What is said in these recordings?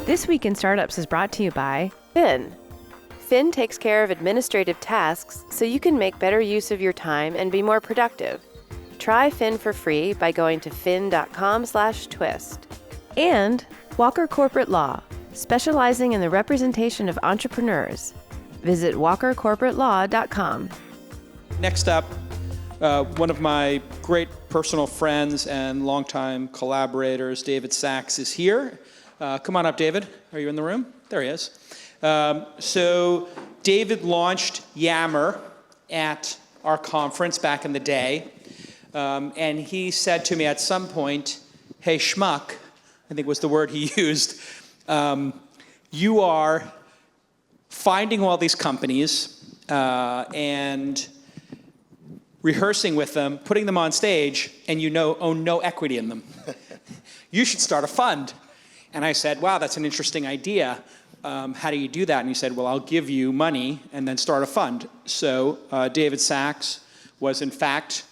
This Week in Startups is brought to you by Fin. Fin takes care of administrative tasks so you can make better use of your time and be more productive. Try Fin for free by going to fin.com/twist. And Walker Corporate Law, specializing in the representation of entrepreneurs. Visit walkercorporatelaw.com. Next up, one of my great personal friends and longtime collaborators, David Sachs, is here. Come on up, David. Are you in the room? There he is. So David launched Yammer at our conference back in the day. And he said to me at some point, hey, schmuck, I think was the word he used, you are finding all these companies and rehearsing with them, putting them on stage, and you own no equity in them. You should start a fund. And I said, wow, that's an interesting idea. How do you do that? And he said, well, I'll give you money and then start a fund. So David Sachs was, in fact,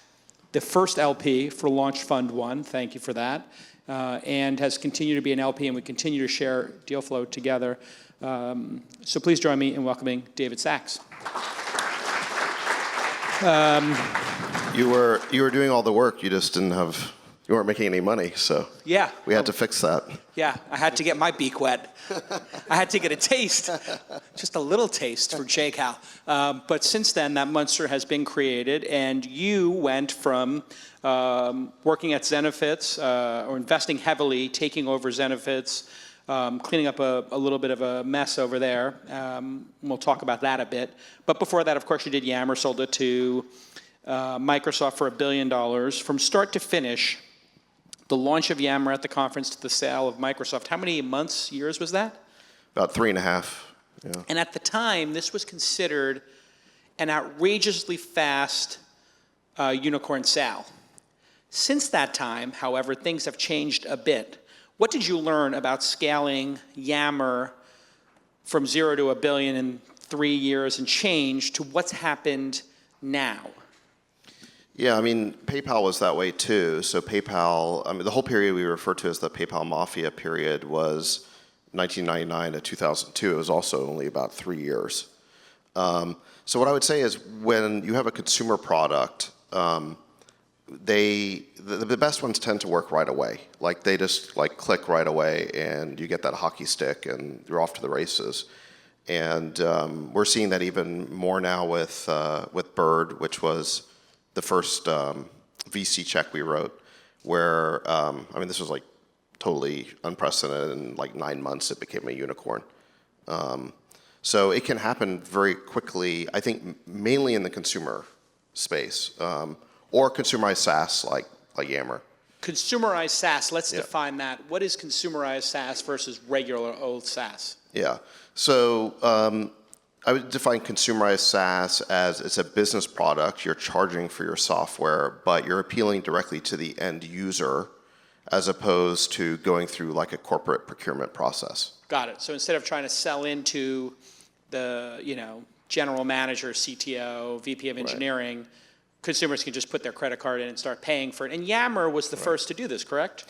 the first LP for Launch Fund 1. Thank you for that. And has continued to be an LP, and we continue to share deal flow together. So please join me in welcoming David Sachs. You were doing all the work. You just you weren't making any money. So yeah, we had to fix that. Yeah, I had to get my beak wet. I had to get a taste, just a little taste for J-Cal. But since then, that monster has been created, and you went from working at Zenefits, or investing heavily, taking over Zenefits, cleaning up a little bit of a mess over there. We'll talk about that a bit. But before that, of course, you did Yammer, sold it to Microsoft for $1 billion. From start to finish, the launch of Yammer at the conference to the sale of Microsoft, how many months, years was that? About 3.5. Yeah. And at the time, this was considered an outrageously fast unicorn sale. Since that time, however, things have changed a bit. What did you learn about scaling Yammer from 0 to $1 billion in 3 years and change to what's happened now? Yeah, I mean, PayPal was that way too. So PayPal, I mean, the whole period we refer to as the PayPal Mafia period was 1999 to 2002. It was also only about 3 years. So what I would say is when you have a consumer product, the best ones tend to work right away. Like they just like click right away, and you get that hockey stick, and you're off to the races. And we're seeing that even more now with Bird, which was the first VC check we wrote, where I mean this was like totally unprecedented. In like 9 months, it became a unicorn. So it can happen very quickly. I think mainly in the consumer space. Or consumerized SaaS like Yammer. Consumerized SaaS, let's define that. What is consumerized SaaS versus regular old SaaS? Yeah, so I would define consumerized SaaS as it's a business product. You're charging for your software, but you're appealing directly to the end user as opposed to going through like a corporate procurement process. Got it. So instead of trying to sell into the general manager, CTO, VP of engineering, right, consumers can just put their credit card in and start paying for it. And Yammer was the first to do this, correct?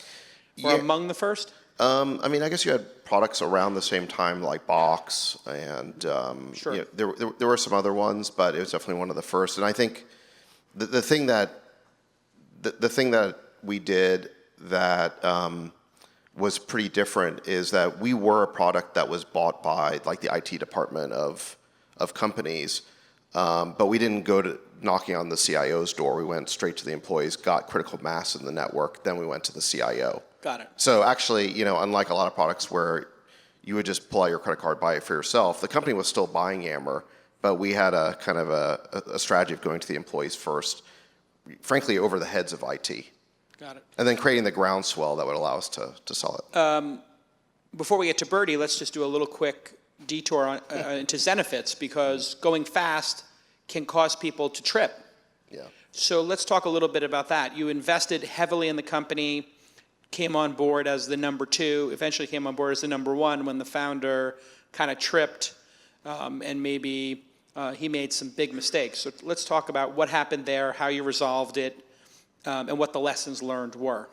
Or among the first? I mean, I guess you had products around the same time like Box, and sure. There were some other ones, but it was definitely one of the first. And I think the thing that we did that was pretty different is that we were a product that was bought by like the IT department of companies, but we didn't go to knocking on the CIO's door. We went straight to the employees, got critical mass in the network, then we went to the CIO. Got it. So actually, unlike a lot of products where you would just pull out your credit card, buy it for yourself, the company was still buying Yammer, but we had a kind of a strategy of going to the employees first, frankly, over the heads of IT. Got it. And then creating the groundswell that would allow us to sell it. Before we get to Birdie, let's just do a little quick detour into Zenefits, because going fast can cause people to trip. Yeah. So let's talk a little bit about that. You invested heavily in the company, came on board as the number 2, eventually came on board as the number 1 when the founder kind of tripped and maybe he made some big mistakes. So let's talk about what happened there, how you resolved it, and what the lessons learned were.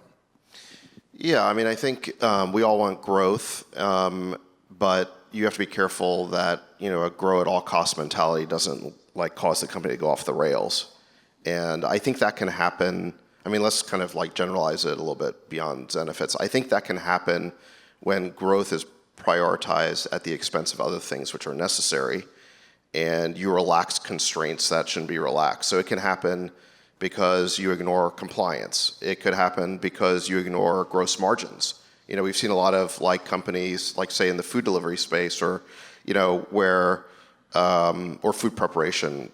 Yeah, I mean, I think we all want growth, but you have to be careful that a grow at all cost mentality doesn't like cause the company to go off the rails. And I think that can happen. I mean, let's kind of like generalize it a little bit beyond Zenefits. I think that can happen when growth is prioritized at the expense of other things which are necessary, and you relax constraints that shouldn't be relaxed. So it can happen because you ignore compliance. It could happen because you ignore gross margins. We've seen a lot of like companies, like say in the food delivery space, or where or food preparation,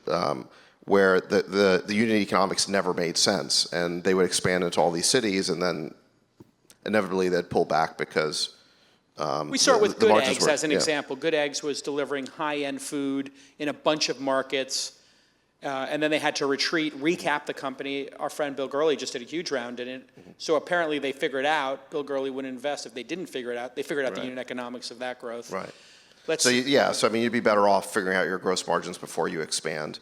where the unit economics never made sense, and they would expand into all these cities, and then inevitably they'd pull back because we start with Good Eggs were, as an example. Good Eggs was delivering high-end food in a bunch of markets, and then they had to recap the company. Our friend Bill Gurley just did a huge round in it. Mm-hmm. So apparently they figured out, Bill Gurley wouldn't invest if they didn't figure it out. They figured out the unit economics of that growth. Right. So I mean, you'd be better off figuring out your gross margins before you expand.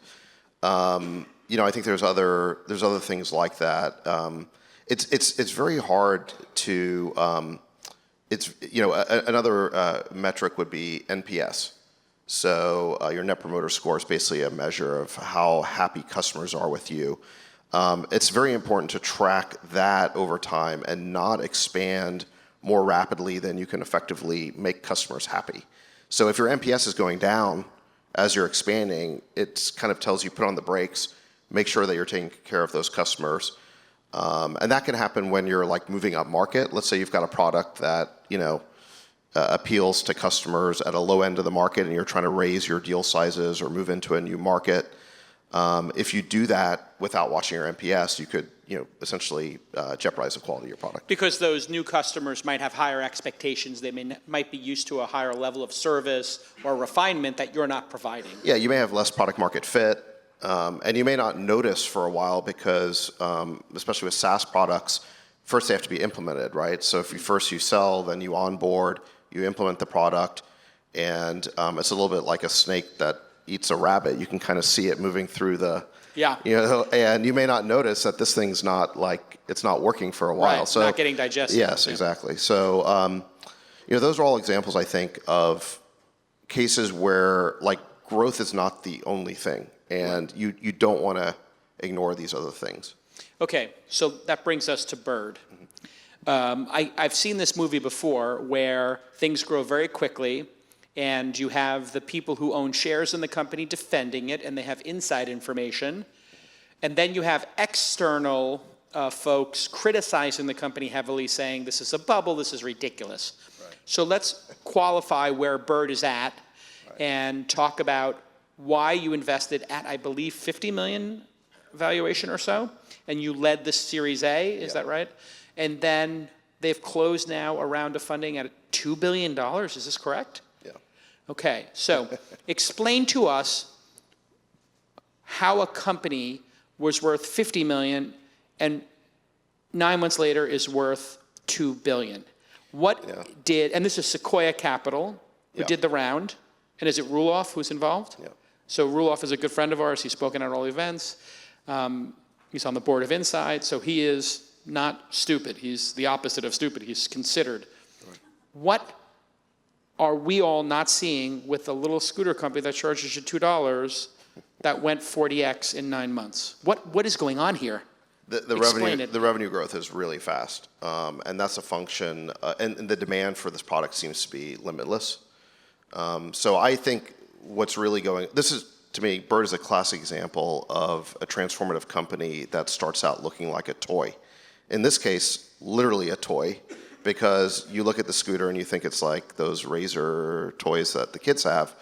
I think there's other things like that. It's very hard to. Another metric would be NPS. So your Net Promoter Score is basically a measure of how happy customers are with you. It's very important to track that over time and not expand more rapidly than you can effectively make customers happy. So if your NPS is going down as you're expanding, it kind of tells you put on the brakes, make sure that you're taking care of those customers. And that can happen when you're like moving up market. Let's say you've got a product that appeals to customers at a low end of the market, and you're trying to raise your deal sizes or move into a new market. If you do that without watching your NPS, you could essentially jeopardize the quality of your product. Because those new customers might have higher expectations. They might be used to a higher level of service or refinement that you're not providing. Yeah, you may have less product market fit. And you may not notice for a while because, especially with SaaS products, first they have to be implemented, right? So if you sell, then you onboard, you implement the product, and it's a little bit like a snake that eats a rabbit. You can kind of see it moving through and you may not notice that this thing's not it's not working for a while. Right, so not getting digested. Yes, exactly. So, those are all examples, I think, of cases where growth is not the only thing. And you don't want to ignore these other things. Okay, so that brings us to Bird. I've seen this movie before where things grow very quickly, and you have the people who own shares in the company defending it, and they have inside information. And then you have external folks criticizing the company heavily, saying this is a bubble, this is ridiculous. Right. So let's qualify where Bird is at and talk about why you invested at, I believe, 50 million valuation or so, and you led the Series A, is that right? And then they've closed now a round of funding at $2 billion, is this correct? Yeah. Okay, so explain to us how a company was worth 50 million and 9 months later is worth 2 billion. And this is Sequoia Capital, who did the round, and is it Ruloff who's involved? Yeah. So Ruloff is a good friend of ours. He's spoken at all events. He's on the board of Inside, so he is not stupid. He's the opposite of stupid. He's considered. Right. What are we all not seeing with a little scooter company that charges you $2 that went 40x in 9 months? What is going on here? The revenue growth is really fast, and that's a function, and the demand for this product seems to be limitless. So I think what's really this is, to me, Bird is a classic example of a transformative company that starts out looking like a toy. In this case, literally a toy, because you look at the scooter and you think it's like those razor toys that the kids have,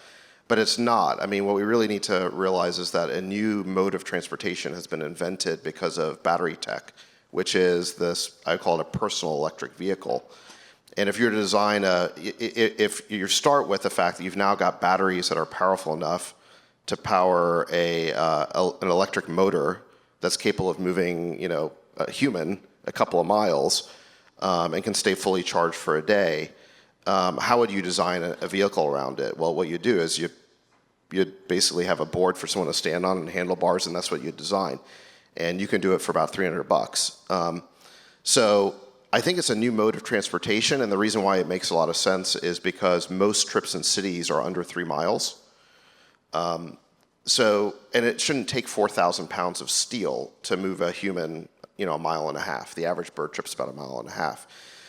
but it's not. I mean, what we really need to realize is that a new mode of transportation has been invented because of battery tech, which is this, I call it a personal electric vehicle. And if you're to design if you start with the fact that you've now got batteries that are powerful enough to power an electric motor that's capable of moving, a human a couple of miles, and can stay fully charged for a day, how would you design a vehicle around it? Well, what you do is you basically have a board for someone to stand on and handlebars, and that's what you design. And you can do it for about $300. So I think it's a new mode of transportation, and the reason why it makes a lot of sense is because most trips in cities are under 3 miles. And it shouldn't take 4,000 pounds of steel to move a human, a mile and a half. The average bird trip's about a mile and a half.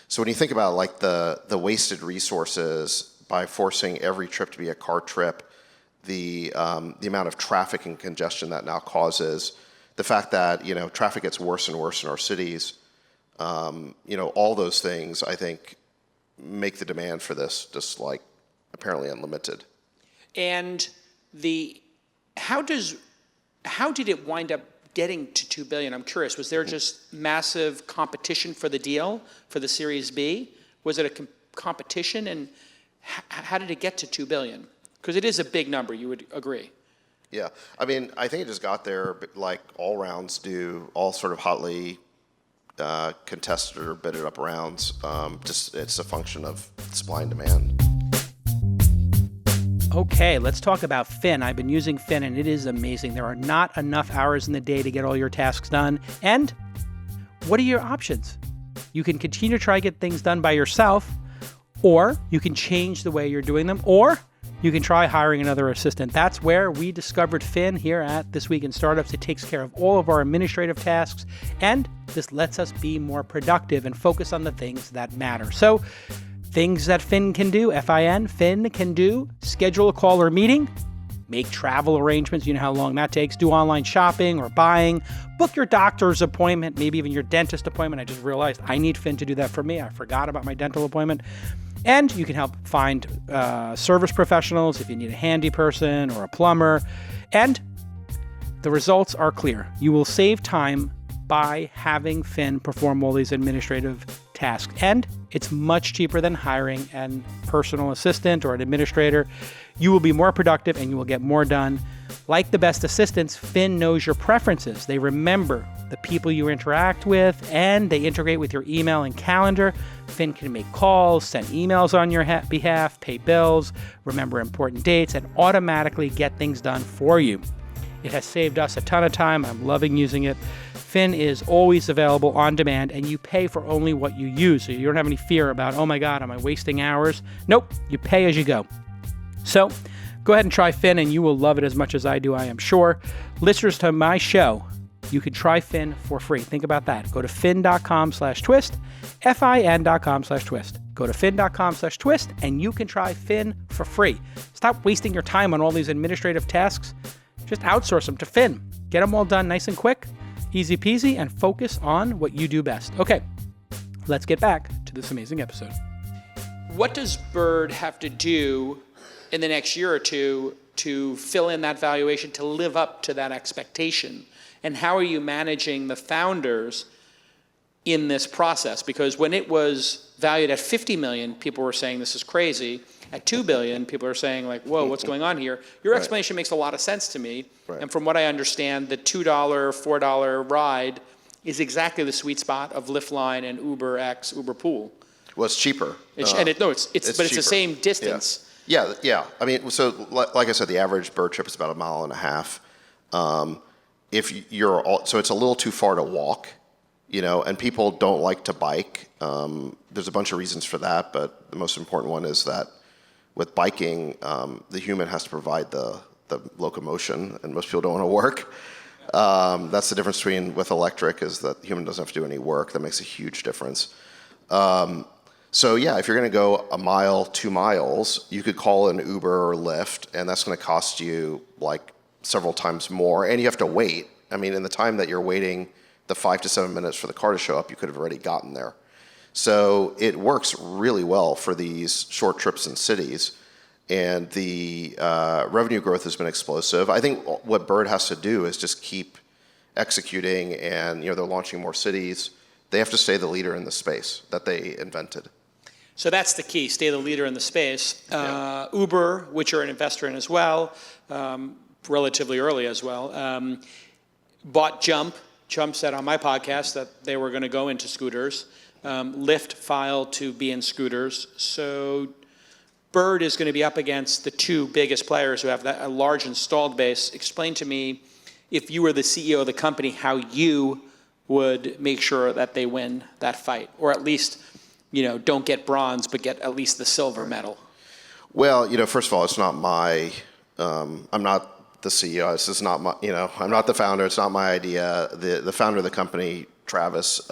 So when you think about like the wasted resources by forcing every trip to be a car trip, the amount of traffic and congestion that now causes, the fact that traffic gets worse and worse in our cities, all those things I think make the demand for this just like apparently unlimited. And how did it wind up getting to $2 billion? I'm curious. Was there just massive competition for the deal for the Series B? Was it a competition, and how did it get to $2 billion? Because it is a big number. You would agree. Yeah, I mean, I think it just got there like all rounds do, all sort of hotly contested or bidded up rounds. Just it's a function of supply and demand. Okay, let's talk about Fin. I've been using Fin, and it is amazing. There are not enough hours in the day to get all your tasks done. And what are your options? You can continue to try to get things done by yourself, or you can change the way you're doing them, or you can try hiring another assistant. That's where we discovered Fin here at This Week in Startups. It takes care of all of our administrative tasks, and this lets us be more productive and focus on the things that matter. So, things that Fin can do, Fin can do: schedule a call or meeting, make travel arrangements, you know how long that takes, do online shopping or buying, book your doctor's appointment, maybe even your dentist appointment. I just realized I need Fin to do that for me. I forgot about my dental appointment. And you can help find service professionals if you need a handy person or a plumber. And the results are clear. You will save time by having Fin perform all these administrative tasks. And it's much cheaper than hiring a personal assistant or an administrator. You will be more productive and you will get more done. Like the best assistants, Fin knows your preferences. They remember the people you interact with, and they integrate with your email and calendar. Fin can make calls, send emails on your behalf, pay bills, remember important dates, and automatically get things done for you. It has saved us a ton of time. I'm loving using it. Fin is always available on demand, and you pay for only what you use. So you don't have any fear about, oh my God, am I wasting hours? Nope, you pay as you go. So go ahead and try Fin, and you will love it as much as I do, I am sure. Listeners to my show, you can try Fin for free. Think about that. Go to fin.com/twist, fin.com/twist. Go to fin.com/twist, and you can try Fin for free. Stop wasting your time on all these administrative tasks. Just outsource them to Fin. Get them all done nice and quick, easy peasy, and focus on what you do best. Okay, let's get back to this amazing episode. What does Bird have to do in the next year or two to fill in that valuation, to live up to that expectation? And how are you managing the founders in this process? Because when it was valued at 50 million, people were saying this is crazy. At 2 billion, people are saying like, whoa, what's going on here? Your explanation makes a lot of sense to me. Right. And from what I understand, the $2, $4 ride is exactly the sweet spot of Lyft Line and Uber X, Uber Pool. Well, it's cheaper. It's the same distance. Yeah. I mean, so like I said, the average bird trip is about a mile and a half. So it's a little too far to walk, and people don't like to bike. There's a bunch of reasons for that, but the most important one is that with biking, the human has to provide the locomotion, and most people don't want to work. That's the difference with electric, is that the human doesn't have to do any work. That makes a huge difference. So yeah, if you're going to go a mile, 2 miles, you could call an Uber or Lyft, and that's going to cost you like several times more, and you have to wait. I mean, in the time that you're waiting, the 5 to 7 minutes for the car to show up, you could have already gotten there. So it works really well for these short trips in cities, and the revenue growth has been explosive. I think what Bird has to do is just keep executing, and they're launching more cities. They have to stay the leader in the space that they invented. So that's the key, stay the leader in the space. Uber, which you're an investor in as well, relatively early as well, bought Jump. Jump said on my podcast that they were going to go into scooters. Lyft filed to be in scooters. So Bird is going to be up against the two biggest players who have a large installed base. Explain to me, if you were the CEO of the company, how you would make sure that they win that fight, or at least, don't get bronze, but get at least the silver medal? Well, first of all, it's not my, I'm not the CEO. This is not my, I'm not the founder. It's not my idea. The founder of the company, Travis,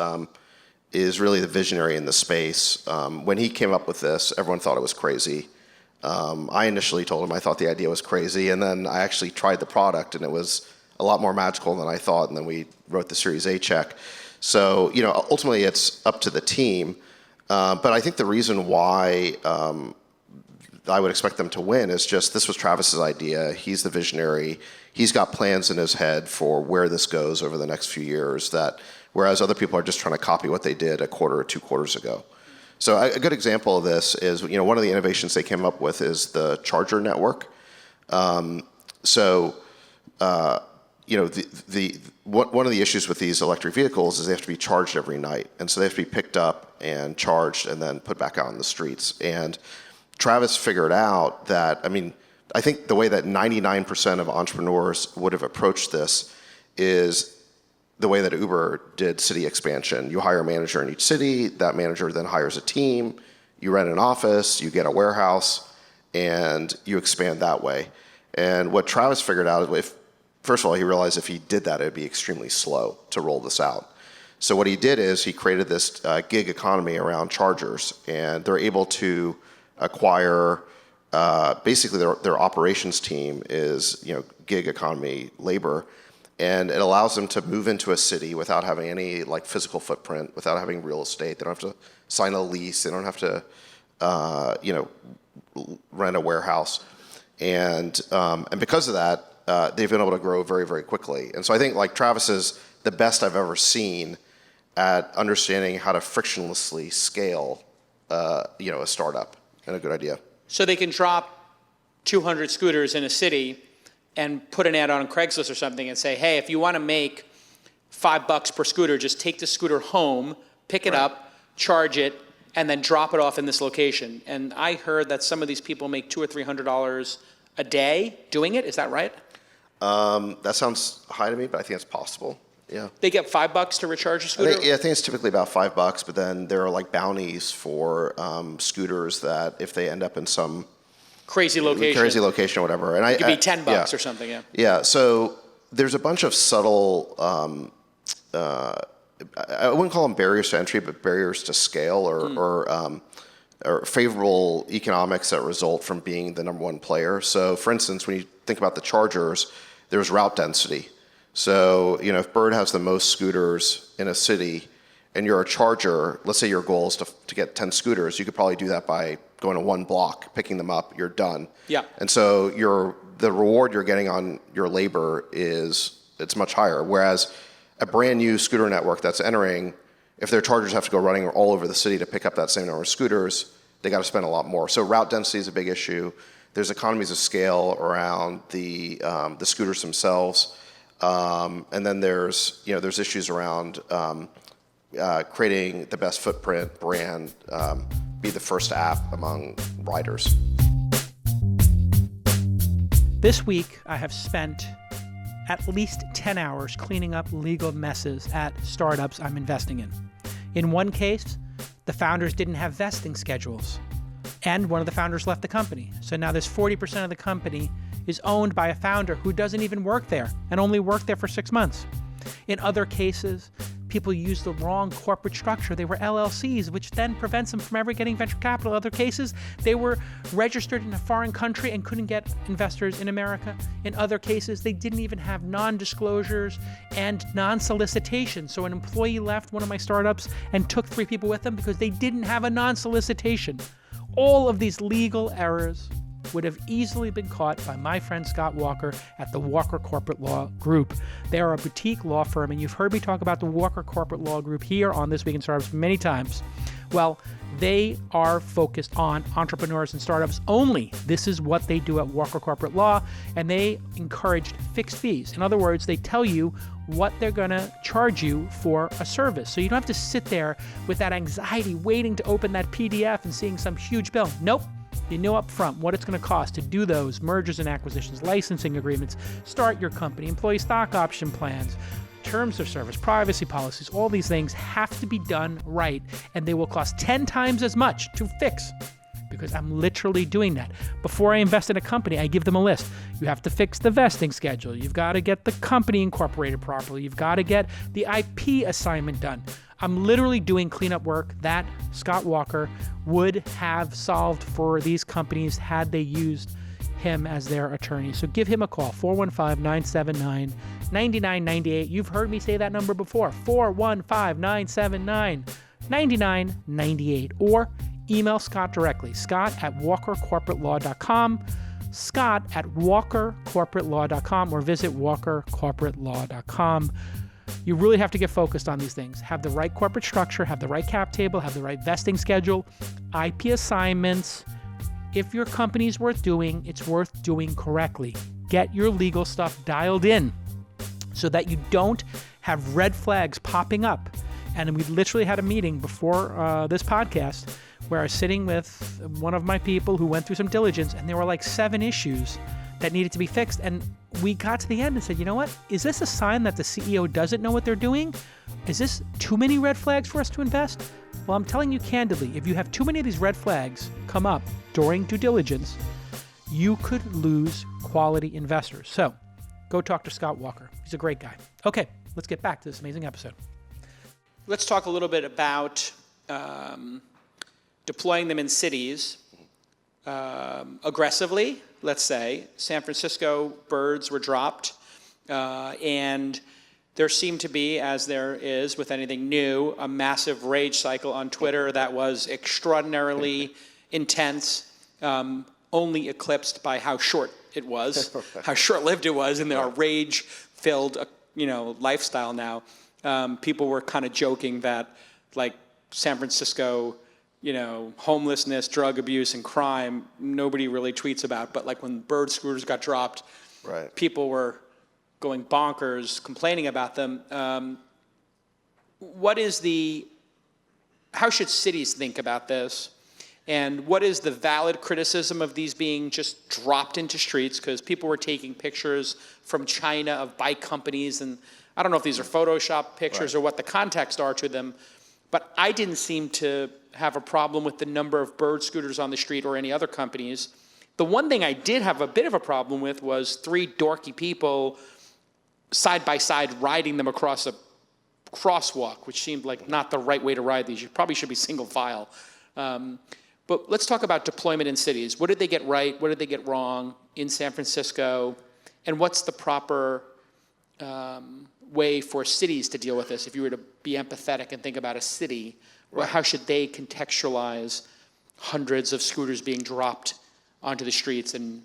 is really the visionary in the space. When he came up with this, everyone thought it was crazy. I initially told him I thought the idea was crazy, and then I actually tried the product, and it was a lot more magical than I thought, and then we wrote the Series A check. So, ultimately it's up to the team. But I think the reason why I would expect them to win is just this was Travis's idea. He's the visionary. He's got plans in his head for where this goes over the next few years, that whereas other people are just trying to copy what they did a quarter or 2 quarters ago. So a good example of this is, one of the innovations they came up with is the charger network. One of the issues with these electric vehicles is they have to be charged every night. And so they have to be picked up and charged and then put back out on the streets. And Travis figured out that, I think the way that 99% of entrepreneurs would have approached this is the way that Uber did city expansion. You hire a manager in each city, that manager then hires a team, you rent an office, you get a warehouse, and you expand that way. And what Travis figured out is first of all, he realized if he did that, it'd be extremely slow to roll this out. So what he did is he created this gig economy around chargers, and they're able to acquire, basically their operations team is, gig economy labor, and it allows them to move into a city without having any physical footprint, without having real estate. They don't have to sign a lease. They don't have to, rent a warehouse. And because of that, they've been able to grow very, very quickly. And so I think Travis is the best I've ever seen at understanding how to frictionlessly scale, a startup, and a good idea. So they can drop 200 scooters in a city and put an ad on Craigslist or something and say, hey, if you want to make $5 per scooter, just take the scooter home, pick it up, charge it, and then drop it off in this location. And I heard that some of these people make $200 or $300 a day doing it. Is that right? That sounds high to me, but I think it's possible. Yeah. They get $5 to recharge a scooter? I think it's typically about $5, but then there are bounties for scooters that if they end up in some crazy location or whatever. And it could be $10 or something, yeah. Yeah, so there's a bunch of subtle, I wouldn't call them barriers to entry, but barriers to scale or favorable economics that result from being the number one player. So for instance, when you think about the chargers, there's route density. So, if Bird has the most scooters in a city and you're a charger, let's say your goal is to get 10 scooters, you could probably do that by going to one block, picking them up, you're done. Yeah. And so the reward you're getting on your labor it's much higher. Whereas a brand new scooter network that's entering, if their chargers have to go running all over the city to pick up that same number of scooters, they got to spend a lot more. So route density is a big issue. There's economies of scale around the scooters themselves. And then there's issues around creating the best footprint brand, be the first app among riders. This week, I have spent at least 10 hours cleaning up legal messes at startups I'm investing in. In one case, the founders didn't have vesting schedules, and one of the founders left the company. So now this 40% of the company is owned by a founder who doesn't even work there and only worked there for 6 months. In other cases, people use the wrong corporate structure. They were LLCs, which then prevents them from ever getting venture capital. In other cases, they were registered in a foreign country and couldn't get investors in America. In other cases, they didn't even have non-disclosures and non-solicitation. So an employee left one of my startups and took 3 people with them because they didn't have a non-solicitation. All of these legal errors would have easily been caught by my friend Scott Walker at the Walker Corporate Law Group. They are a boutique law firm, and you've heard me talk about the Walker Corporate Law Group here on This Week in Startups many times. Well, they are focused on entrepreneurs and startups only. This is what they do at Walker Corporate Law, and they encourage fixed fees. In other words, they tell you what they're going to charge you for a service. So you don't have to sit there with that anxiety waiting to open that PDF and seeing some huge bill. Nope. You know up front what it's going to cost to do those mergers and acquisitions, licensing agreements, start your company, employee stock option plans, terms of service, privacy policies, all these things have to be done right, and they will cost 10 times as much to fix, because I'm literally doing that. Before I invest in a company, I give them a list. You have to fix the vesting schedule. You've got to get the company incorporated properly. You've got to get the IP assignment done. I'm literally doing cleanup work that Scott Walker would have solved for these companies had they used him as their attorney. So give him a call, 415-979-9998. You've heard me say that number before, 415-979-9998. Or email Scott directly, scott@walkercorporatelaw.com, scott@walkercorporatelaw.com, or visit walkercorporatelaw.com. You really have to get focused on these things. Have the right corporate structure, have the right cap table, have the right vesting schedule, IP assignments. If your company's worth doing, it's worth doing correctly. Get your legal stuff dialed in so that you don't have red flags popping up. And we literally had a meeting before this podcast where I was sitting with one of my people who went through some diligence, and there were like 7 issues that needed to be fixed. And we got to the end and said, you know what? Is this a sign that the CEO doesn't know what they're doing? Is this too many red flags for us to invest? Well, I'm telling you candidly, if you have too many of these red flags come up during due diligence, you could lose quality investors. So go talk to Scott Walker. He's a great guy. Okay, let's get back to this amazing episode. Let's talk a little bit about deploying them in cities aggressively. Let's say San Francisco birds were dropped, and there seemed to be, as there is with anything new, a massive rage cycle on Twitter that was extraordinarily intense, only eclipsed by how short it was, how short-lived it was, and our rage-filled, lifestyle now. People were kind of joking that, like, San Francisco, homelessness, drug abuse, and crime, nobody really tweets about. But like when bird scooters got dropped, right, people were going bonkers, complaining about them. How should cities think about this? And what is the valid criticism of these being just dropped into streets? Because people were taking pictures from China of bike companies, and I don't know if these are Photoshop pictures or what the context are to them, but I didn't seem to have a problem with the number of bird scooters on the street or any other companies. The one thing I did have a bit of a problem with was 3 dorky people side by side riding them across a crosswalk, which seemed like not the right way to ride these. You probably should be single file. But let's talk about deployment in cities. What did they get right? What did they get wrong in San Francisco? And what's the proper way for cities to deal with this? If you were to be empathetic and think about a city, well, how should they contextualize hundreds of scooters being dropped onto the streets and,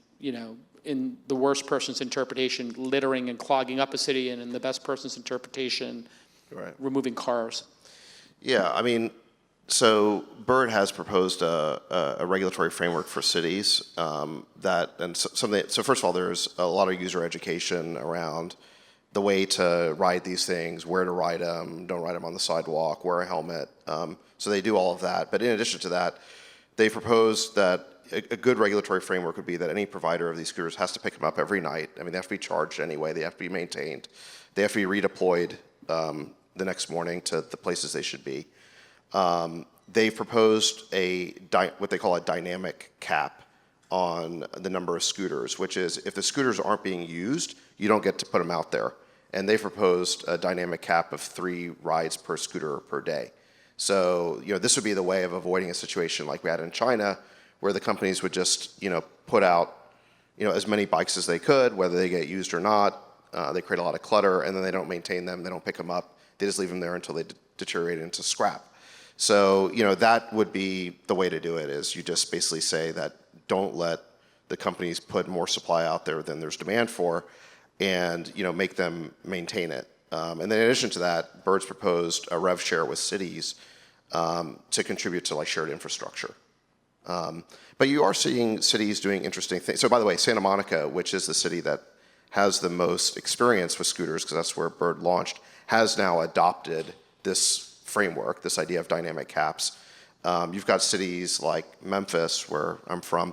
in the worst person's interpretation, littering and clogging up a city, and in the best person's interpretation, removing cars? Yeah, I mean, so Bird has proposed a regulatory framework for cities so first of all, there's a lot of user education around the way to ride these things, where to ride them, don't ride them on the sidewalk, wear a helmet. So they do all of that. But in addition to that, they propose that a good regulatory framework would be that any provider of these scooters has to pick them up every night. I mean, they have to be charged anyway. They have to be maintained. They have to be redeployed the next morning to the places they should be. They've proposed what they call a dynamic cap on the number of scooters, which is if the scooters aren't being used, you don't get to put them out there. And they proposed a dynamic cap of 3 rides per scooter per day. So, this would be the way of avoiding a situation like we had in China, where the companies would just, put out, as many bikes as they could, whether they get used or not. They create a lot of clutter, and then they don't maintain them. They don't pick them up. They just leave them there until they deteriorate into scrap. So, that would be the way to do it, is you just basically say that don't let the companies put more supply out there than there's demand for, and make them maintain it. And then in addition to that, Bird's proposed a rev share with cities to contribute to shared infrastructure. But you are seeing cities doing interesting things. So by the way, Santa Monica, which is the city that has the most experience with scooters, because that's where Bird launched, has now adopted this framework, this idea of dynamic caps. You've got cities like Memphis, where I'm from.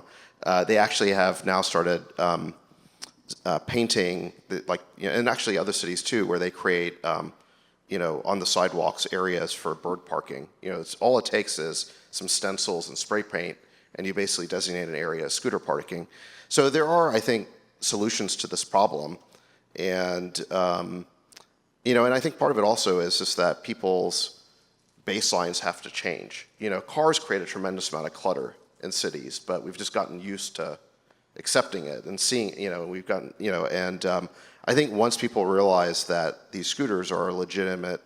They actually have now started painting, and actually other cities too, where they create, on the sidewalks areas for bird parking. All it takes is some stencils and spray paint, and you basically designate an area as scooter parking. So there are, I think, solutions to this problem, and and I think part of it also is just that people's baselines have to change. Cars create a tremendous amount of clutter in cities, but we've just gotten used to accepting it and seeing, we've gotten, and I think once people realize that these scooters are a legitimate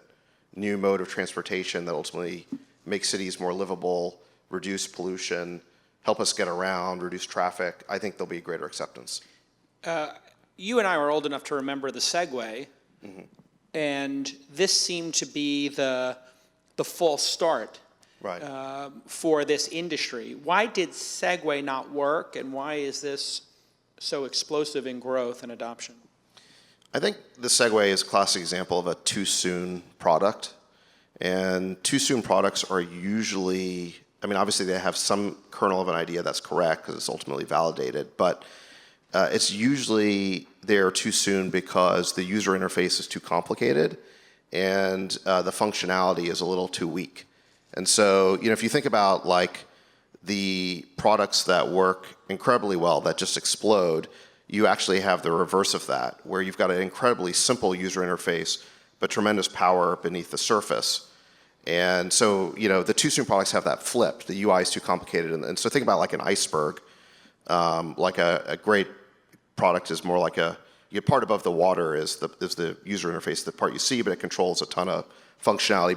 new mode of transportation that ultimately makes cities more livable, reduce pollution, help us get around, reduce traffic, I think there'll be greater acceptance. You and I were old enough to remember the Segway, and this seemed to be the false start. Right. For this industry. Why did Segway not work, and why is this so explosive in growth and adoption? I think the Segway is a classic example of a too soon product. And too soon products are usually, obviously they have some kernel of an idea that's correct because it's ultimately validated, but it's usually there too soon because the user interface is too complicated and the functionality is a little too weak. And so, if you think about the products that work incredibly well, that just explode, you actually have the reverse of that, where you've got an incredibly simple user interface, but tremendous power beneath the surface. And so, the too soon products have that flipped. The UI is too complicated. And so think about an iceberg. A great product is more like part above the water is the user interface, the part you see, but it controls a ton of functionality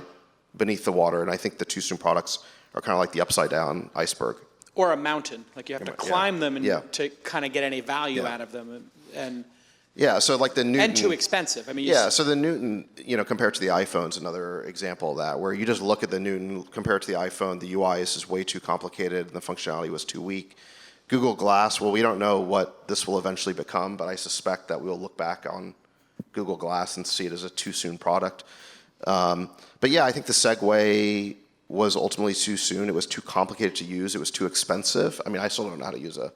beneath the water, and I think the too soon products are kind of like the upside down iceberg. Or a mountain, you have to climb them to kind of get any value out of them, and so the Newton, and too expensive. So the Newton, compared to the iPhone is another example of that, where you just look at the Newton compared to the iPhone, the UI is just way too complicated, and the functionality was too weak. Google Glass, well, we don't know what this will eventually become, but I suspect that we'll look back on Google Glass and see it as a too soon product. But I think the Segway was ultimately too soon. It was too complicated to use. It was too expensive. I still don't know how to use a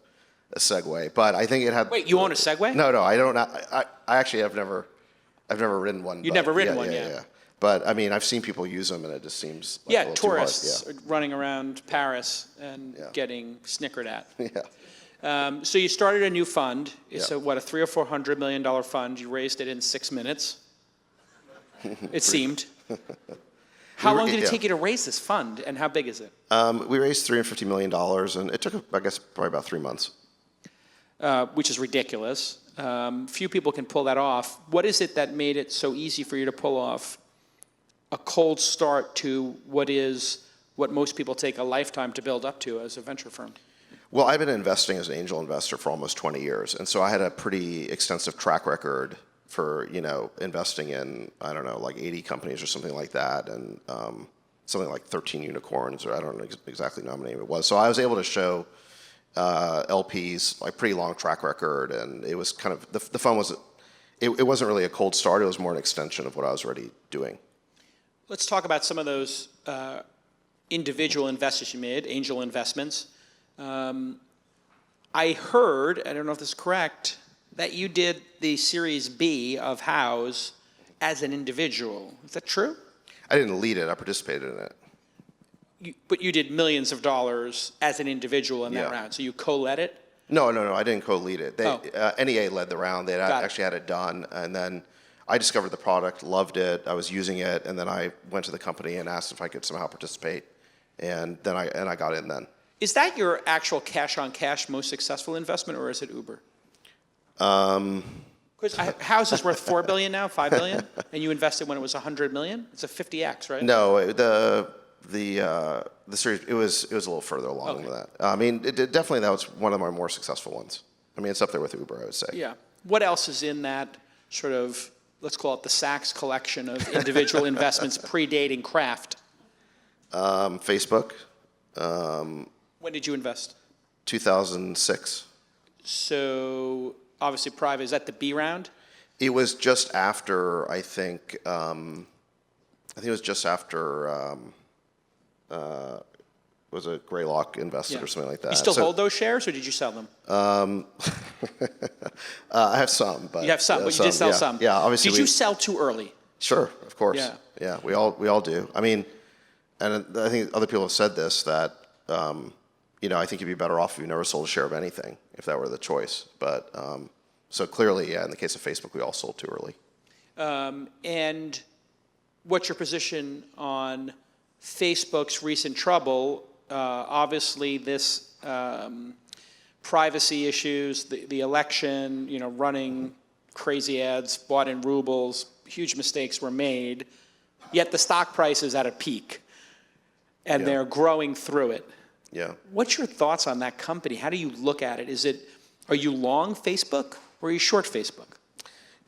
Segway, but I think it had. Wait, you own a Segway? No, I don't. I actually have never ridden one. You've never ridden one, yeah. But I've seen people use them, and it just seems like a little tourists too hard. running around Paris and getting snickered at. Yeah. So you started a new fund. It's a $300 or $400 million fund. You raised it in 6 minutes. It seemed. How long did it take you to raise this fund, and how big is it? We raised $350 million, and it took, I guess, probably about 3 months. Which is ridiculous. Few people can pull that off. What is it that made it so easy for you to pull off a cold start to what most people take a lifetime to build up to as a venture firm? Well, I've been investing as an angel investor for almost 20 years, and so I had a pretty extensive track record for investing in 80 companies or something like that, and something like 13 unicorns, or I don't know exactly how many it was. So I was able to show LPs a pretty long track record, and it was kind of the fun was it wasn't really a cold start. It was more an extension of what I was already doing. Let's talk about some of those individual investments you made, angel investments. I heard, I don't know if this is correct, that you did the Series B of House as an individual. Is that true? I didn't lead it. I participated in it. But you did millions of dollars as an individual in that round. So you co-led it? No. I didn't co-lead it. NEA led the round. They actually had it done. And then I discovered the product, loved it. I was using it. And then I went to the company and asked if I could somehow participate. And then I got in then. Is that your actual cash-on-cash most successful investment, or is it Uber? Because House is worth $4 billion now, $5 billion, and you invested when it was $100 million. It's a 50x, right? No, the series it was a little further along than that. Definitely that was one of my more successful ones. It's up there with Uber, I would say. Yeah. What else is in that sort of, let's call it the Sachs collection of individual investments predating Kraft? Facebook. When did you invest? 2006. So obviously private. Is that the B round? It was just after, I think it was just after, was a Greylock invested or something like that. You still hold those shares, or did you sell them? I have some, but You have some, but you did sell some. Yeah, obviously. Did you sell too early? Sure, of course. Yeah. We all do. I mean, and I think other people have said this, that I think you'd be better off if you never sold a share of anything, if that were the choice. But so clearly, in the case of Facebook, we all sold too early. And what's your position on Facebook's recent trouble? Obviously, this privacy issues, the election, running crazy ads, bought in rubles, huge mistakes were made, yet the stock price is at a peak, and they're growing through it. Yeah. What's your thoughts on that company? How do you look at it? Are you long Facebook or are you short Facebook?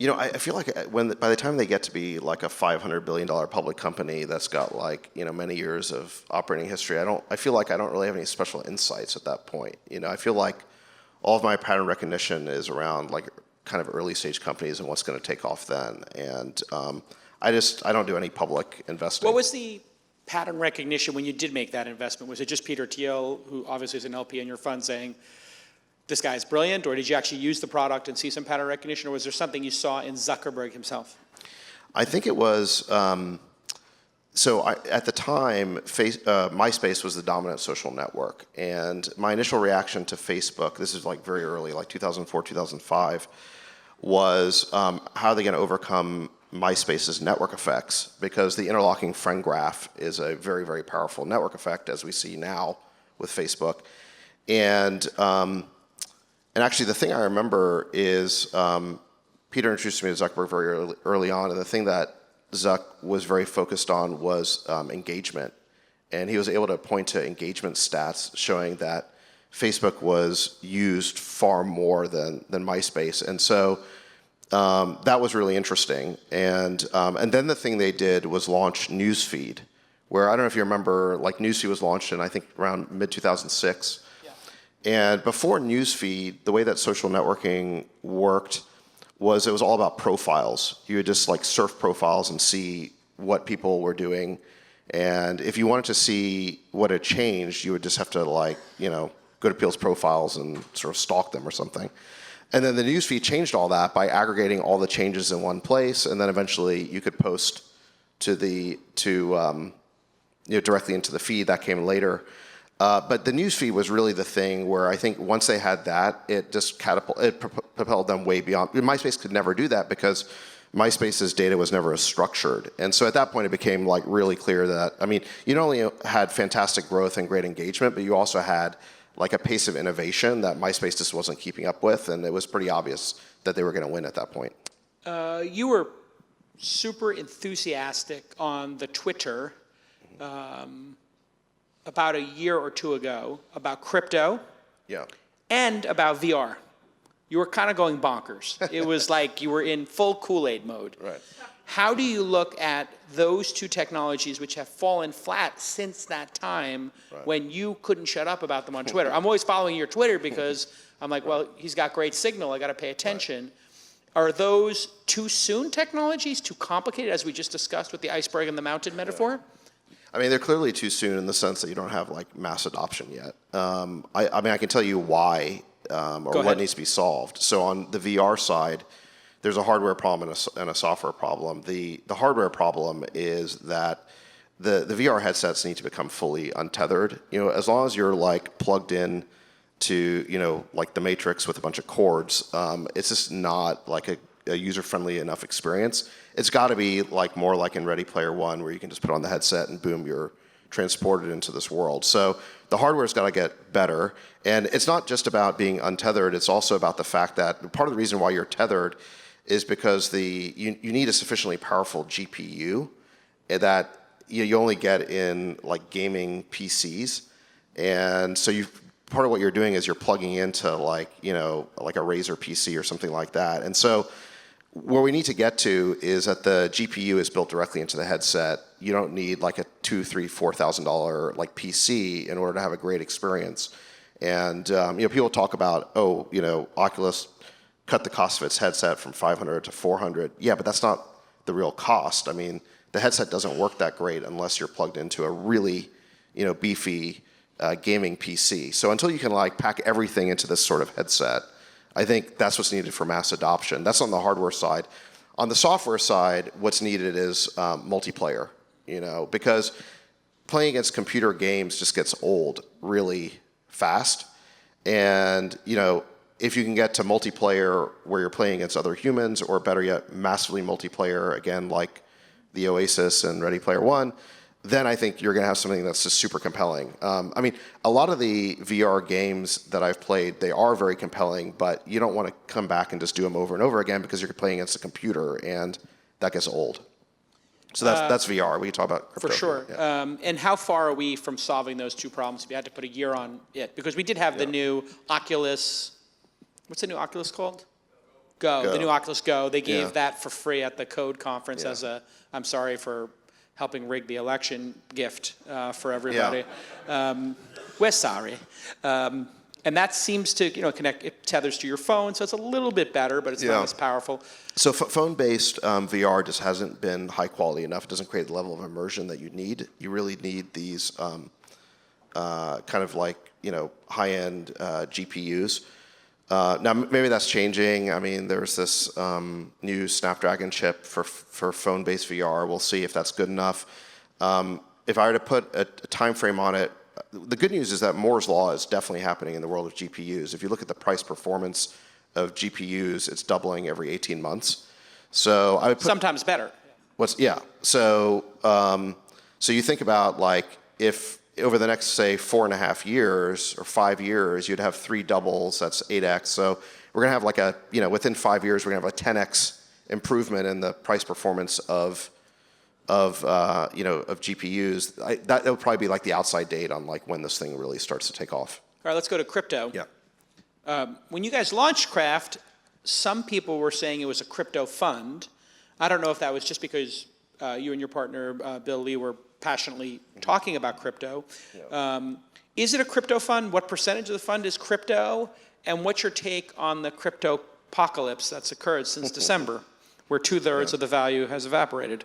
I feel like by the time they get to be like a $500 billion public company that's got many years of operating history, I feel like I don't really have any special insights at that point. I feel like all of my pattern recognition is around kind of early stage companies and what's going to take off then. And I don't do any public investing. What was the pattern recognition when you did make that investment? Was it just Peter Thiel, who obviously is an LP in your fund, saying, this guy's brilliant, or did you actually use the product and see some pattern recognition, or was there something you saw in Zuckerberg himself? I think it was, at the time, MySpace was the dominant social network, and my initial reaction to Facebook, this is very early, 2004, 2005, was how are they going to overcome MySpace's network effects, because the interlocking friend graph is a very, very powerful network effect, as we see now with Facebook. And actually, the thing I remember is Peter introduced me to Zuckerberg very early on, and the thing that Zuck was very focused on was engagement. And he was able to point to engagement stats showing that Facebook was used far more than MySpace. And so that was really interesting. And then the thing they did was launch Newsfeed, where I don't know if you remember, Newsfeed was launched in, I think, around mid-2006. And before Newsfeed, the way that social networking worked was it was all about profiles. You would just surf profiles and see what people were doing. And if you wanted to see what had changed, you would just have to go to people's profiles and sort of stalk them or something. And then the Newsfeed changed all that by aggregating all the changes in one place, and then eventually you could post directly into the feed. That came later. But the newsfeed was really the thing where I think once they had that, it just propelled them way beyond. MySpace could never do that because MySpace's data was never as structured. And so at that point, it became really clear that, you not only had fantastic growth and great engagement, but you also had a pace of innovation that MySpace just wasn't keeping up with. And it was pretty obvious that they were going to win at that point. You were super enthusiastic on the Twitter about a year or two ago about crypto and about VR. You were kind of going bonkers. It was like you were in full Kool-Aid mode. Right. How do you look at those two technologies which have fallen flat since that time when you couldn't shut up about them on Twitter? I'm always following your Twitter because I'm like, well, he's got great signal. I got to pay attention. Right. Are those too soon technologies, too complicated, as we just discussed with the iceberg and the mountain metaphor? They're clearly too soon in the sense that you don't have mass adoption yet. I can tell you why or what needs to be solved. So on the VR side, there's a hardware problem and a software problem. The hardware problem is that the VR headsets need to become fully untethered. As long as you're plugged in to the Matrix with a bunch of cords, it's just not a user-friendly enough experience. It's got to be more like in Ready Player One, where you can just put on the headset and boom, you're transported into this world. So the hardware's got to get better, and it's not just about being untethered. It's also about the fact that part of the reason why you're tethered is because you need a sufficiently powerful GPU that you only get in gaming PCs, and so part of what you're doing is you're plugging into a Razer PC or something like that, and so. Where we need to get to is that the GPU is built directly into the headset. You don't need a $2,000, $3,000, $4,000 PC in order to have a great experience. And people talk about, Oculus cut the cost of its headset from $500 to $400. Yeah, but that's not the real cost. The headset doesn't work that great unless you're plugged into a really, beefy gaming PC. So until you can pack everything into this sort of headset, I think that's what's needed for mass adoption. That's on the hardware side. On the software side, what's needed is multiplayer, because playing against computer games just gets old really fast. And, if you can get to multiplayer where you're playing against other humans, or better yet, massively multiplayer, again, like the Oasis and Ready Player One, then I think you're going to have something that's just super compelling. A lot of the VR games that I've played, they are very compelling, but you don't want to come back and just do them over and over again because you're playing against a computer, and that gets old. So that's VR. We can talk about crypto. For sure. Yeah. And how far are we from solving those two problems if you had to put a year on it? Because we did have the new Oculus, what's the new Oculus called? Go. The new Oculus Go. They gave that for free at the Code conference as a, I'm sorry for helping rig the election gift for everybody. Yeah. We're sorry. And that seems to connect, it tethers to your phone, so it's a little bit better, but it's not as powerful. So phone-based VR just hasn't been high quality enough. It doesn't create the level of immersion that you need. You really need these kind of like high-end GPUs. Now maybe that's changing. There's this new Snapdragon chip for phone-based VR. We'll see if that's good enough. If I were to put a time frame on it, the good news is that Moore's law is definitely happening in the world of GPUs. If you look at the price performance of GPUs, it's doubling every 18 months. So I would put sometimes better. So you think about like if over the next say 4.5 years or 5 years, you'd have 3 doubles. That's 8x. So we're gonna have like within 5 years, we're gonna have a 10x improvement in the price performance of GPUs. That would probably be like the outside date on like when this thing really starts to take off. All right, let's go to crypto. Yeah. When you guys launched Craft, some people were saying it was a crypto fund. I don't know if that was just because you and your partner, Bill Lee, were passionately talking about crypto. Yeah. Is it a crypto fund? What percentage of the fund is crypto? And what's your take on the crypto apocalypse that's occurred since December, where 2/3 of the value has evaporated?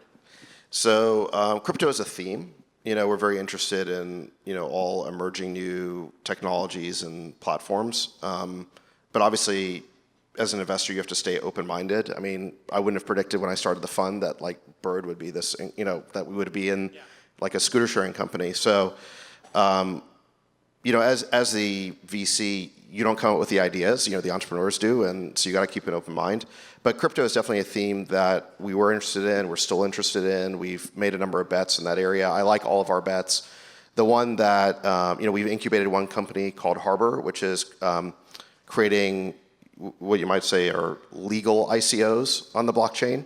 So crypto is a theme. We're very interested in all emerging new technologies and platforms. But obviously, as an investor, you have to stay open-minded. I wouldn't have predicted when I started the fund that like Bird would be this, that we would be in like a scooter sharing company. So, as the VC, you don't come up with the ideas, the entrepreneurs do, and so you got to keep an open mind. But crypto is definitely a theme that we were interested in, we're still interested in. We've made a number of bets in that area. I like all of our bets. The one that, we've incubated one company called Harbor, which is creating what you might say are legal ICOs on the blockchain.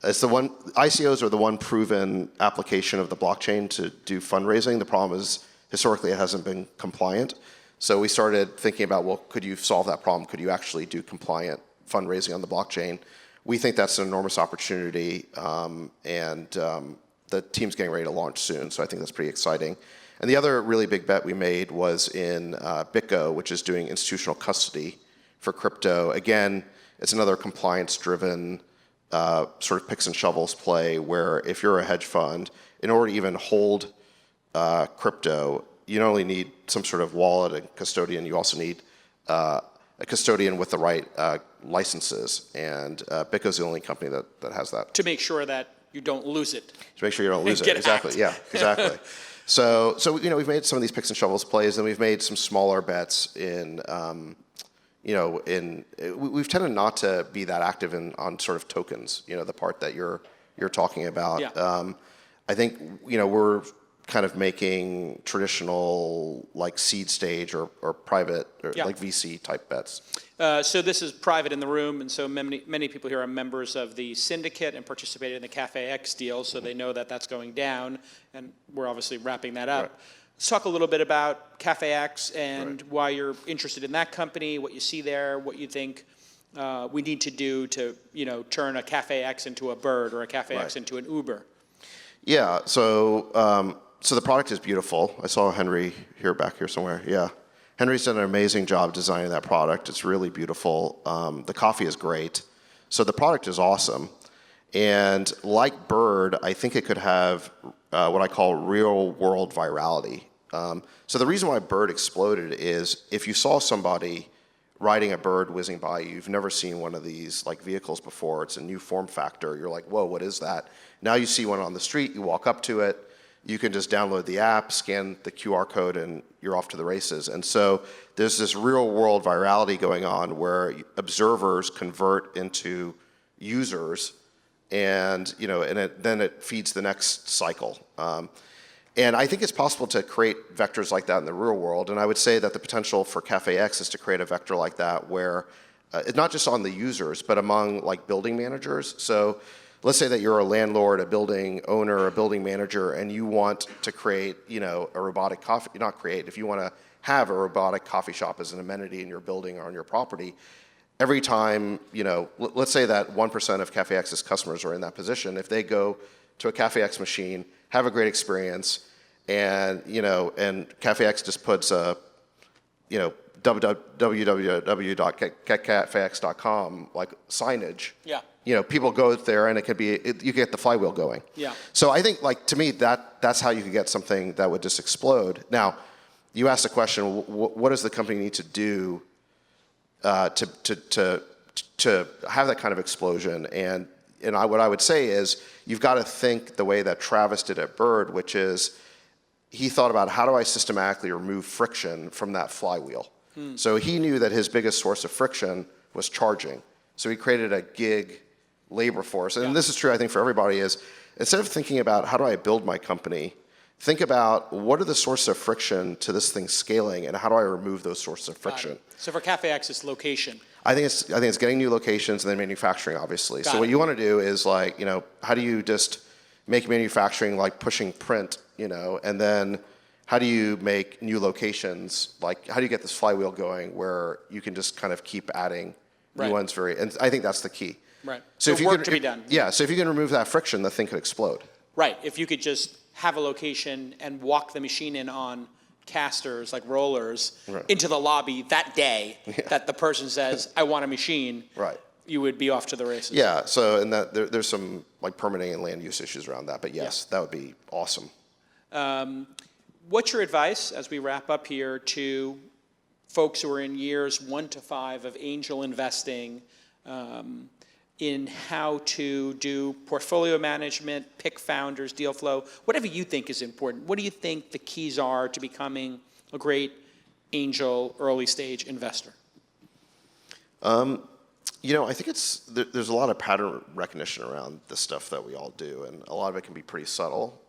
ICOs are the one proven application of the blockchain to do fundraising. The problem is historically it hasn't been compliant. So we started thinking about, well, could you solve that problem? Could you actually do compliant fundraising on the blockchain? We think that's an enormous opportunity, and the team's getting ready to launch soon, so I think that's pretty exciting. And the other really big bet we made was in BitGo, which is doing institutional custody for crypto. Again, it's another compliance-driven sort of picks and shovels play where if you're a hedge fund, in order to even hold crypto, you not only need some sort of wallet and custodian, you also need a custodian with the right licenses. And BitGo is the only company that has that. To make sure that you don't lose it. To make sure you don't lose it. Get exactly. hacked. Yeah, exactly. So we've made some of these picks and shovels plays, and we've made some smaller bets in we've tended not to be that active on sort of tokens, the part that you're talking about. Yeah. I think, we're kind of making traditional like seed stage or private or like VC type bets. So this is private in the room, and so many people here are members of the syndicate and participated in the Cafe X deal, so they know that that's going down, and we're obviously wrapping that up. Right. Let's talk a little bit about Cafe X and why you're interested in that company, what you see there, what you think we need to do to turn a Cafe X into a Bird or a Cafe X into an Uber. Yeah, so the product is beautiful. I saw Henry back here somewhere. Yeah. Henry's done an amazing job designing that product. It's really beautiful. The coffee is great. So the product is awesome. And like Bird, I think it could have what I call real world virality. So the reason why Bird exploded is if you saw somebody riding a bird whizzing by you. You've never seen one of these like vehicles before. It's a new form factor. You're like, whoa, what is that? Now you see one on the street, you walk up to it, you can just download the app, scan the QR code, and you're off to the races. And so there's this real world virality going on where observers convert into users, and then it feeds the next cycle. And I think it's possible to create vectors like that in the real world. And I would say that the potential for CafeX is to create a vector like that where it's not just on the users, but among like building managers. So let's say that you're a landlord, a building owner, a building manager, and you want to create, a robotic coffee, not create, if you want to have a robotic coffee shop as an amenity in your building or on your property, every time, let's say that 1% of CafeX's customers are in that position. If they go to a CafeX machine, have a great experience, and CafeX just puts www.cafex.com like signage. Yeah. People go there, and you get the flywheel going. Yeah. So I think, like, to me, that's how you could get something that would just explode. Now, you asked the question, what does the company need to do to have that kind of explosion? And what I would say is you've got to think the way that Travis did at Bird, which is he thought about how do I systematically remove friction from that flywheel. So he knew that his biggest source of friction was charging. So he created a gig labor force. And this is true, I think, for everybody, is instead of thinking about how do I build my company, think about what are the sources of friction to this thing scaling, and how do I remove those sources of friction. So for CafeX, it's location. I think it's getting new locations and then manufacturing, obviously. So what you want to do is like, how do you just make manufacturing like pushing print, and then how do you make new locations? Like, how do you get this flywheel going where you can just kind of keep adding new ones and I think that's the key. Right. So if you work to be done. Yeah. So if you can remove that friction, the thing could explode. Right. If you could just have a location and walk the machine in on casters, like rollers, into the lobby that day that the person says, I want a machine, you would be off to the races. Yeah, so and that there's some like permitting and land use issues around that, but yes, that would be awesome. What's your advice as we wrap up here to folks who are in years 1 to 5 of angel investing, in how to do portfolio management, pick founders, deal flow, whatever you think is important? What do you think the keys are to becoming a great angel early stage investor? I think there's a lot of pattern recognition around the stuff that we all do, and a lot of it can be pretty subtle.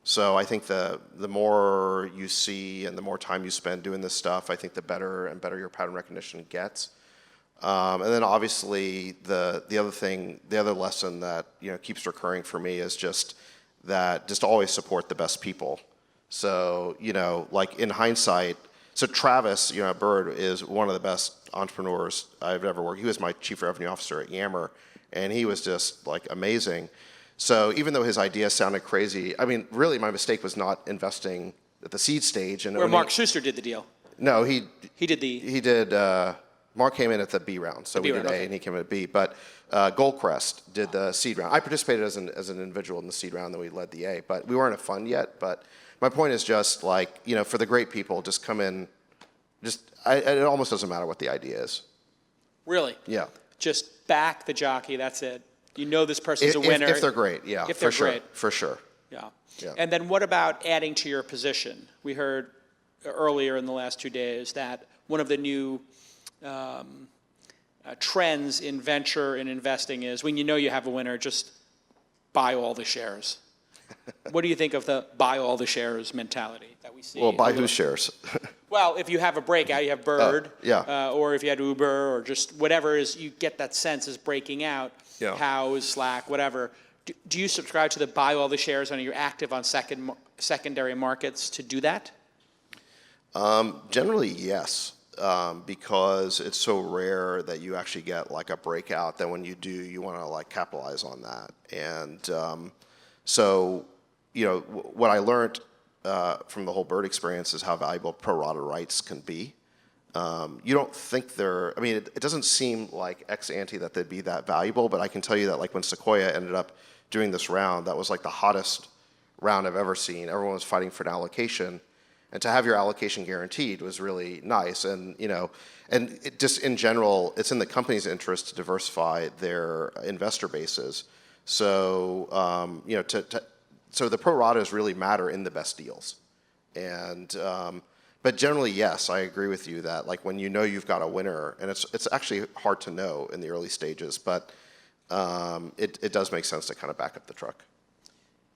So I think the more you see and the more time you spend doing this stuff, I think the better and better your pattern recognition gets. And then obviously the other lesson that keeps recurring for me is just always support the best people. So like in hindsight, so Travis, at Bird is one of the best entrepreneurs I've ever worked. He was my chief revenue officer at Yammer, and he was just like amazing. So even though his idea sounded crazy, I mean, really my mistake was not investing at the seed stage. And where Mark Schuster did the deal. No, he did. Mark came in at the B round, so we did A, and he came in at B. But Goldcrest did the seed round. I participated as an individual in the seed round, then we led the A. But we weren't a fund yet. But my point is just like, for the great people, just come in. It almost doesn't matter what the idea is. Really? Yeah. Just back the jockey. That's it. This person's a winner. If they're great, yeah. If they're great. For sure. Yeah. And then what about adding to your position? We heard earlier in the last 2 days that one of the new trends in venture and investing is when you have a winner, just buy all the shares. What do you think of the buy all the shares mentality that we see? Well, buy whose shares? Well, if you have a breakout, you have Bird, or if you had Uber, or just whatever is, you get that sense is breaking out. House, Slack, whatever. Do you subscribe to the buy all the shares, and are you active on secondary markets to do that? Generally, yes. Because it's so rare that you actually get like a breakout that when you do, you want to like capitalize on that. And so, what I learned from the whole Bird experience is how valuable pro rata rights can be. You don't think it doesn't seem like ex ante that they'd be that valuable, but I can tell you that like when Sequoia ended up doing this round, that was like the hottest round I've ever seen. Everyone was fighting for an allocation. And to have your allocation guaranteed was really nice. And, and it just in general, it's in the company's interest to diversify their investor bases. So, so the pro ratas really matter in the best deals. And, but generally, yes, I agree with you that like when you've got a winner, and it's actually hard to know in the early stages, but it does make sense to kind of back up the truck.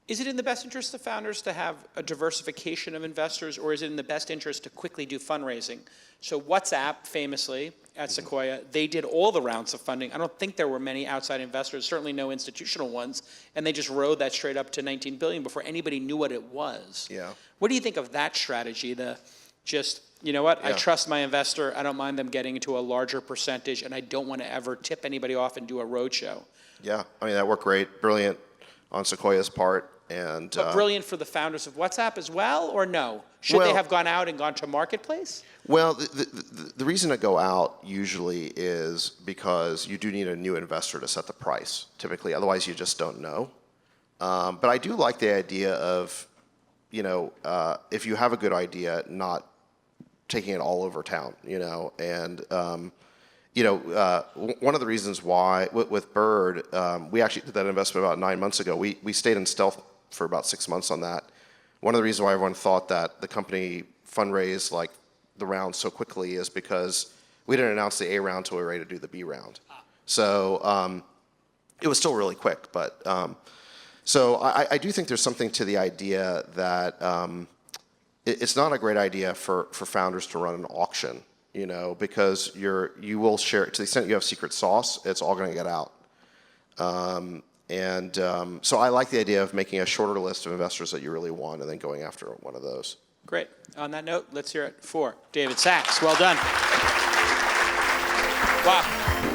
Is it in the best interest of founders to have a diversification of investors, or is it in the best interest to quickly do fundraising? So WhatsApp, famously, at Sequoia, they did all the rounds of funding. I don't think there were many outside investors, certainly no institutional ones, and they just rode that straight up to 19 billion before anybody knew what it was. Yeah. What do you think of that strategy, you know what, I trust my investor, I don't mind them getting into a larger percentage, and I don't want to ever tip anybody off and do a roadshow? Yeah, I mean, that worked great. Brilliant on Sequoia's part. But brilliant for the founders of WhatsApp as well, or no? Should they have gone out and gone to marketplace? Well, the reason to go out usually is because you do need a new investor to set the price, typically. Otherwise, you just don't know. But I do like the idea of, if you have a good idea, not taking it all over town, and one of the reasons why with Bird, we actually did that investment about 9 months ago. We stayed in stealth for about 6 months on that. One of the reasons why everyone thought that the company fundraised like the round so quickly is because we didn't announce the A round until we were ready to do the B round. So it was still really quick, but so I do think there's something to the idea that it's not a great idea for founders to run an auction, because you will share, to the extent you have secret sauce, it's all going to get out. So I like the idea of making a shorter list of investors that you really want and then going after one of those. Great. On that note, let's hear it for David Sachs. Well done. Wow.